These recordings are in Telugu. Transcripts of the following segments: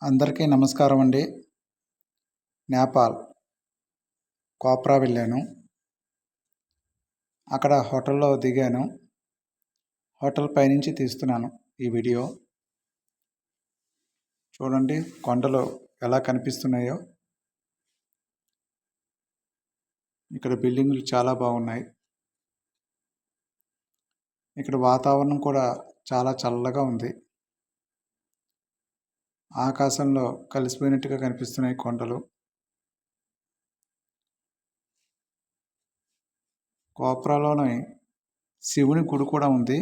అందరికీ నమస్కారం అండి. నేపాల్ కోప్రా వెళ్ళాను. అక్కడ హోటల్లో దిగాను. హోటల్ పైనుంచి తీస్తున్నాను ఈ వీడియో. చూడండి కొండలు ఎలా కనిపిస్తున్నాయో. ఇక్కడ బిల్డింగులు చాలా బాగున్నాయి. ఇక్కడ వాతావరణం కూడా చాలా చల్లగా ఉంది. ఆకాశంలో కలిసిపోయినట్టుగా కనిపిస్తున్నాయి కొండలు. కోప్రాలోని శివుని గుడి కూడా ఉంది.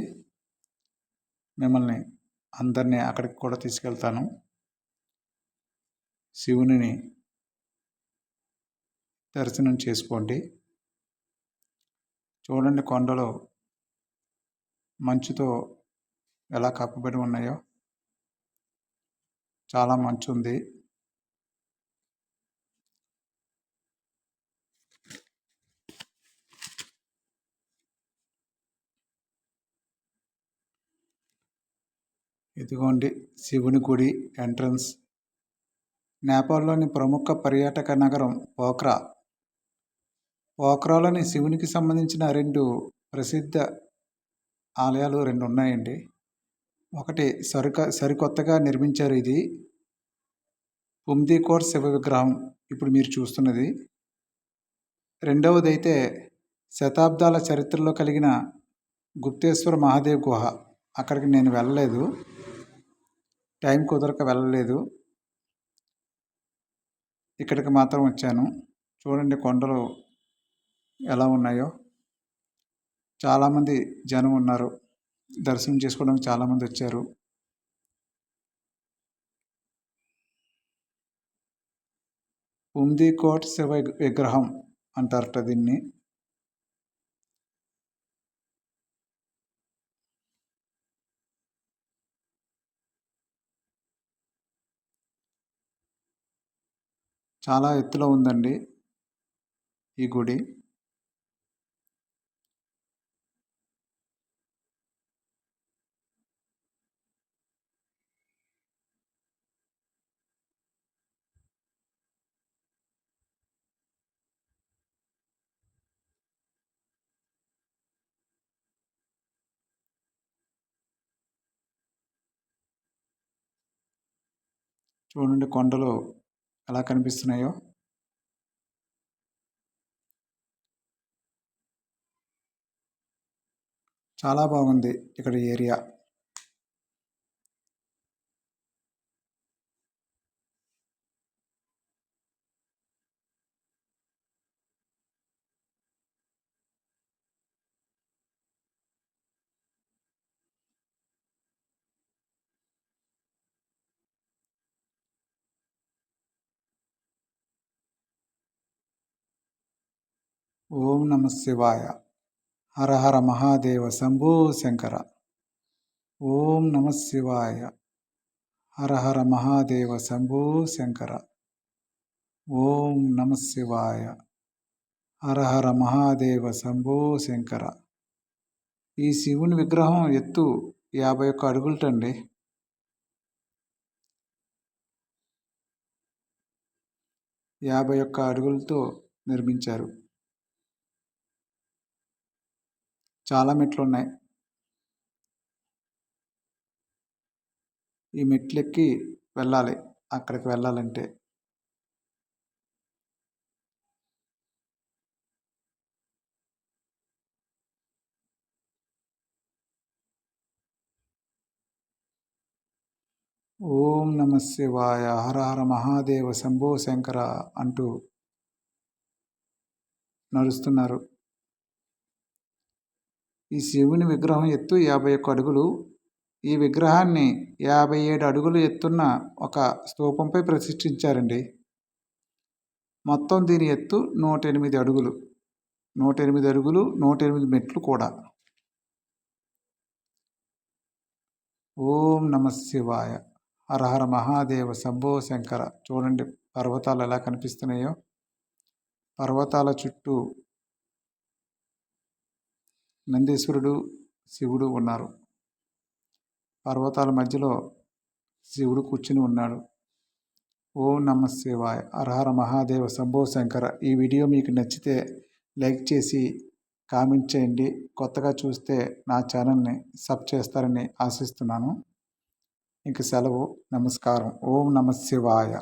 మిమ్మల్ని అందరినీ అక్కడికి కూడా తీసుకెళ్తాను. శివునిని దర్శనం చేసుకోండి. చూడండి కొండలు మంచుతో ఎలా కప్పబడి ఉన్నాయో. చాలా మంచు ఉంది. ఇదిగోండి శివుని గుడి ఎంట్రన్స్. నేపాల్లోని ప్రముఖ పర్యాటక నగరం పోఖ్రా. పోఖ్రాలోని శివునికి సంబంధించిన 2 ప్రసిద్ధ ఆలయాలు 2 ఉన్నాయండి. ఒకటి సరికొత్తగా నిర్మించారు. ఇది పుమ్దీకోట్ శివ విగ్రహం ఇప్పుడు మీరు చూస్తున్నది. రెండవది అయితే శతాబ్దాల చరిత్రలో కలిగిన గుప్తేశ్వర మహాదేవ్ గుహ. అక్కడికి నేను వెళ్ళలేదు, టైం కుదరక వెళ్ళలేదు. ఇక్కడికి మాత్రం వచ్చాను. చూడండి కొండలు ఎలా ఉన్నాయో. చాలామంది జనం ఉన్నారు. దర్శనం చేసుకోవడానికి చాలామంది వచ్చారు. పుమ్దీకోట్ శివ విగ్రహం అంటారట దీన్ని. చాలా ఎత్తులో ఉందండి ఈ గుడి. చూడండి కొండలు ఎలా కనిపిస్తున్నాయో. చాలా బాగుంది ఇక్కడ ఏరియా. ఓం నమ శివాయ. హర హర మహాదేవ శంభో శంకర. ఓం నమ శివాయ. హర హర మహాదేవ శంభో శంకర. ఓం నమ శివాయ. హర హర మహాదేవ శంభో శంకర. ఈ శివుని విగ్రహం ఎత్తు 51 అడుగులటండి. 51 అడుగులతో నిర్మించారు. చాలా మెట్లు ఉన్నాయి. ఈ మెట్లెక్కి వెళ్ళాలి అక్కడికి వెళ్ళాలంటే. ఓం నమ శివాయ. హర హర మహాదేవ శంభో శంకర అంటూ నడుస్తున్నారు. ఈ శివుని విగ్రహం ఎత్తు 51 అడుగులు. ఈ విగ్రహాన్ని 57 అడుగులు ఎత్తున్న ఒక స్తూపంపై ప్రతిష్ఠించారండి. మొత్తం దీని ఎత్తు 108 అడుగులు. 108 అడుగులు, 108 మెట్లు కూడా. ఓం నమ శివాయ. హర హర మహాదేవ శంభో శంకర. చూడండి పర్వతాలు ఎలా కనిపిస్తున్నాయో. పర్వతాల చుట్టూ నందీశ్వరుడు, శివుడు ఉన్నారు. పర్వతాల మధ్యలో శివుడు కూర్చుని ఉన్నాడు. ఓం నమ శివాయ. హర హర మహాదేవ శంభో శంకర. ఈ వీడియో మీకు నచ్చితే లైక్ చేసి కామెంట్ చేయండి. కొత్తగా చూస్తే నా ఛానల్ని సబ్ చేస్తారని ఆశిస్తున్నాను. ఇంక సెలవు. నమస్కారం. ఓం నమ శివాయ.